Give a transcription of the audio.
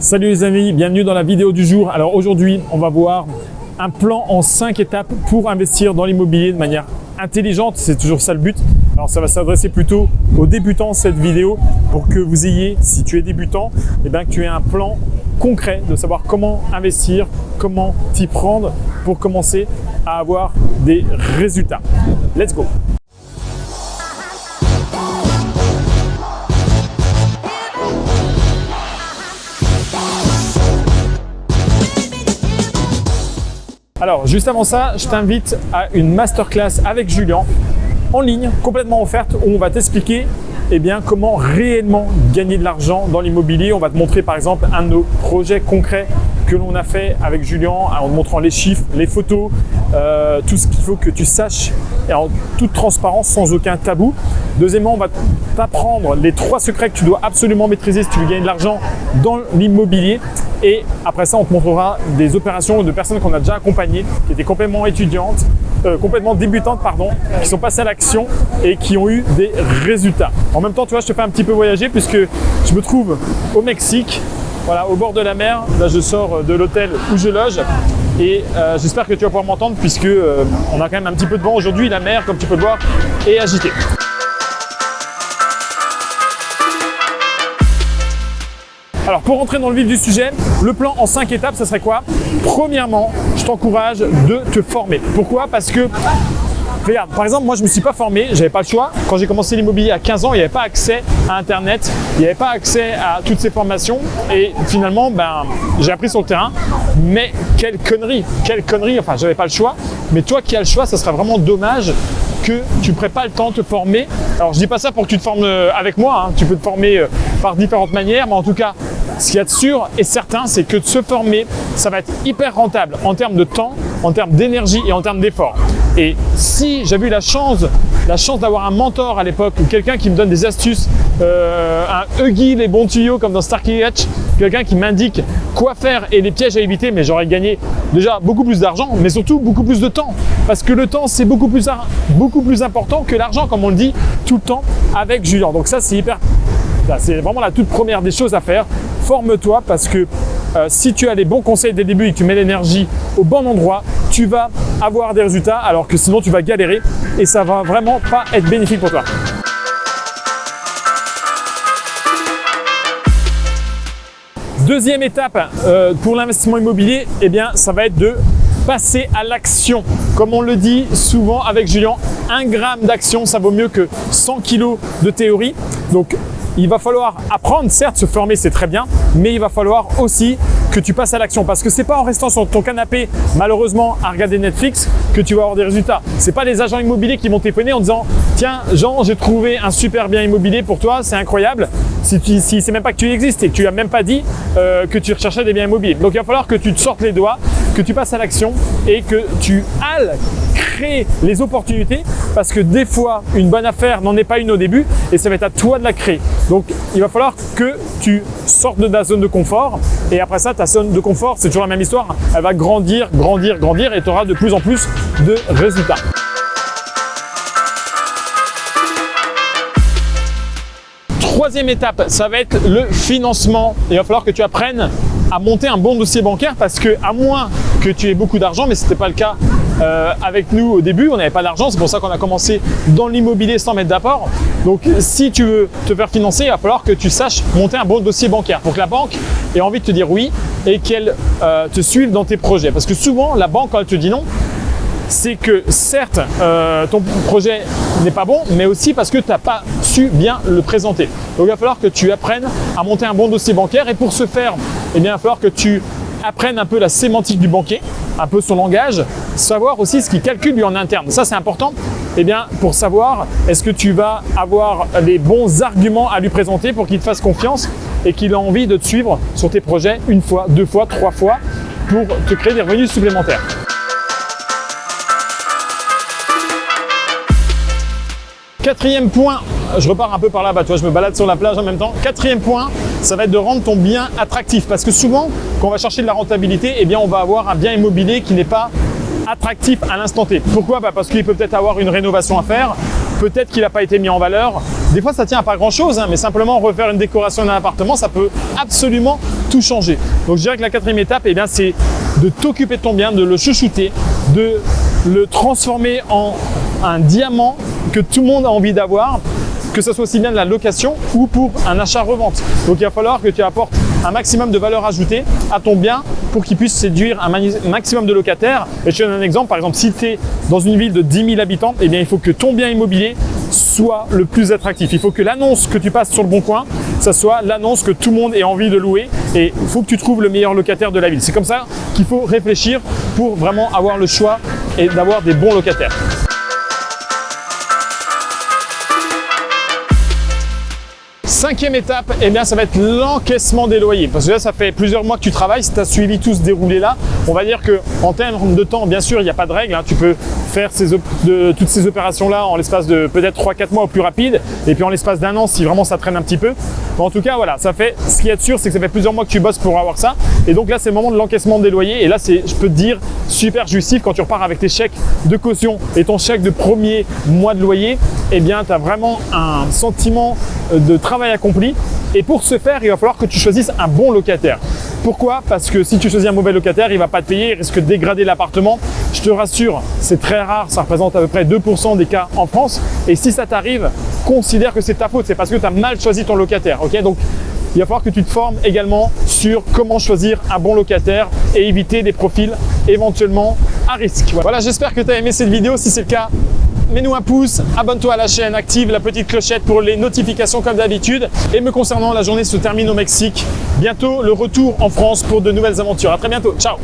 Salut les amis, bienvenue dans la vidéo du jour. Alors aujourd'hui, on va voir un plan en 5 étapes pour investir dans l'immobilier de manière intelligente. C'est toujours ça le but. Alors ça va s'adresser plutôt aux débutants cette vidéo pour que vous ayez, si tu es débutant, que tu aies un plan concret de savoir comment investir, comment t'y prendre pour commencer à avoir des résultats. Let's go! Alors, juste avant ça, je t'invite à une masterclass avec Julien en ligne, complètement offerte, où on va t'expliquer comment réellement gagner de l'argent dans l'immobilier. On va te montrer par exemple un de nos projets concrets que l'on a fait avec Julien en te montrant les chiffres, les photos, tout ce qu'il faut que tu saches et en toute transparence, sans aucun tabou. Deuxièmement, on va t'apprendre les 3 secrets que tu dois absolument maîtriser si tu veux gagner de l'argent dans l'immobilier. Et après ça, on te montrera des opérations de personnes qu'on a déjà accompagnées, qui étaient complètement étudiantes, complètement débutantes, qui sont passées à l'action et qui ont eu des résultats. En même temps, tu vois, je te fais un petit peu voyager puisque je me trouve au Mexique, voilà, au bord de la mer. Là, je sors de l'hôtel où je loge et j'espère que tu vas pouvoir m'entendre puisque on a quand même un petit peu de vent aujourd'hui. La mer, comme tu peux le voir, est agitée. Alors pour rentrer dans le vif du sujet, le plan en 5 étapes, ça serait quoi? Premièrement, je t'encourage de te former. Pourquoi? Parce que, regarde, par exemple, moi je ne me suis pas formé, j'avais pas le choix. Quand j'ai commencé l'immobilier à 15 ans, il n'y avait pas accès à Internet, il n'y avait pas accès à toutes ces formations. Et finalement, j'ai appris sur le terrain. Mais quelle connerie, enfin j'avais pas le choix. Mais toi qui as le choix, ça serait vraiment dommage que tu ne prennes pas le temps de te former. Alors je dis pas ça pour que tu te formes avec moi, hein. Tu peux te former par différentes manières, mais en tout cas, ce qu'il y a de sûr et certain, c'est que de se former, ça va être hyper rentable en termes de temps, en termes d'énergie et en termes d'effort. Et si j'avais eu la chance d'avoir un mentor à l'époque, ou quelqu'un qui me donne des astuces, un Huggy, les bons tuyaux comme dans Starkey Hatch, quelqu'un qui m'indique quoi faire et les pièges à éviter, mais j'aurais gagné déjà beaucoup plus d'argent, mais surtout beaucoup plus de temps. Parce que le temps, c'est beaucoup plus important que l'argent, comme on le dit tout le temps avec Julien. Donc ça, c'est vraiment la toute première des choses à faire. Forme-toi parce que si tu as les bons conseils dès le début et que tu mets l'énergie au bon endroit, tu vas avoir des résultats alors que sinon tu vas galérer et ça va vraiment pas être bénéfique pour toi. Deuxième étape pour l'investissement immobilier, ça va être de passer à l'action. Comme on le dit souvent avec Julien, 1 gramme d'action, ça vaut mieux que 100 kilos de théorie. Donc, il va falloir apprendre, certes, se former, c'est très bien, mais il va falloir aussi que tu passes à l'action parce que c'est pas en restant sur ton canapé, malheureusement, à regarder Netflix que tu vas avoir des résultats. C'est pas les agents immobiliers qui vont téléphoner en disant « Tiens, Jean, j'ai trouvé un super bien immobilier pour toi, c'est incroyable. » Si c'est même pas que tu existes et que tu n'as même pas dit que tu recherchais des biens immobiliers. Donc, il va falloir que tu te sortes les doigts, que tu passes à l'action et que tu ailles créer les opportunités parce que des fois, une bonne affaire n'en est pas une au début et ça va être à toi de la créer. Donc, il va falloir que tu sortes de ta zone de confort et après ça, ta zone de confort, c'est toujours la même histoire. Elle va grandir et tu auras de plus en plus de résultats. Troisième étape, ça va être le financement. Il va falloir que tu apprennes à monter un bon dossier bancaire parce que, à moins que tu aies beaucoup d'argent, mais ce n'était pas le cas avec nous au début, on n'avait pas d'argent, c'est pour ça qu'on a commencé dans l'immobilier sans mettre d'apport. Donc si tu veux te faire financer, il va falloir que tu saches monter un bon dossier bancaire pour que la banque ait envie de te dire oui et qu'elle te suive dans tes projets. Parce que souvent, la banque, quand elle te dit non, c'est que certes, ton projet n'est pas bon, mais aussi parce que tu n'as pas su bien le présenter. Donc il va falloir que tu apprennes à monter un bon dossier bancaire et pour ce faire, il va falloir que tu apprennes un peu la sémantique du banquier, un peu son langage, savoir aussi ce qu'il calcule lui en interne. Ça, c'est important pour savoir est-ce que tu vas avoir les bons arguments à lui présenter pour qu'il te fasse confiance et qu'il ait envie de te suivre sur tes projets 1 fois, 2 fois, 3 fois pour te créer des revenus supplémentaires. Quatrième point, je repars un peu par là, tu vois, je me balade sur la plage en même temps. Quatrième point, ça va être de rendre ton bien attractif. Parce que souvent, quand on va chercher de la rentabilité, on va avoir un bien immobilier qui n'est pas attractif à l'instant T. Pourquoi? Parce qu'il peut peut-être avoir une rénovation à faire, peut-être qu'il n'a pas été mis en valeur. Des fois, ça tient à pas grand-chose, hein, mais simplement refaire une décoration d'un appartement, ça peut absolument tout changer. Donc, je dirais que la quatrième étape, eh bien, c'est de t'occuper de ton bien, de le chouchouter, de le transformer en un diamant que tout le monde a envie d'avoir, que ce soit aussi bien de la location ou pour un achat-revente. Donc, il va falloir que tu apportes un maximum de valeur ajoutée à ton bien pour qu'il puisse séduire un maximum de locataires. Et je te donne un exemple. Par exemple, si tu es dans une ville de 10 000 habitants, eh bien, il faut que ton bien immobilier soit le plus attractif. Il faut que l'annonce que tu passes sur le Bon Coin, ça soit l'annonce que tout le monde ait envie de louer. Et il faut que tu trouves le meilleur locataire de la ville. C'est comme ça qu'il faut réfléchir pour vraiment avoir le choix et d'avoir des bons locataires. Cinquième étape, eh bien, ça va être l'encaissement des loyers. Parce que là, ça fait plusieurs mois que tu travailles. Si tu as suivi tout ce déroulé-là, on va dire qu'en termes de temps, bien sûr, il n'y a pas de règle. Hein. Tu peux faire toutes ces opérations-là en l'espace de peut-être 3-4 mois au plus rapide. Et puis en l'espace d'1 an, si vraiment ça traîne un petit peu. Mais en tout cas, voilà, ce qui est sûr, c'est que ça fait plusieurs mois que tu bosses pour avoir ça. Et donc là, c'est le moment de l'encaissement des loyers. Et là, je peux te dire, super jouissif quand tu repars avec tes chèques de caution et ton chèque de premier mois de loyer. Eh bien, tu as vraiment un sentiment de travail accompli. Et pour ce faire, il va falloir que tu choisisses un bon locataire. Pourquoi? Parce que si tu choisis un mauvais locataire, il ne va pas te payer, il risque de dégrader l'appartement. Je te rassure, c'est très rare, ça représente à peu près 2% des cas en France. Et si ça t'arrive, considère que c'est ta faute, c'est parce que tu as mal choisi ton locataire. Okay, donc, il va falloir que tu te formes également sur comment choisir un bon locataire et éviter des profils éventuellement à risque. Voilà, j'espère que tu as aimé cette vidéo. Si c'est le cas, mets-nous un pouce, abonne-toi à la chaîne, active la petite clochette pour les notifications comme d'habitude. Et me concernant, la journée se termine au Mexique. Bientôt le retour en France pour de nouvelles aventures. À très bientôt, ciao!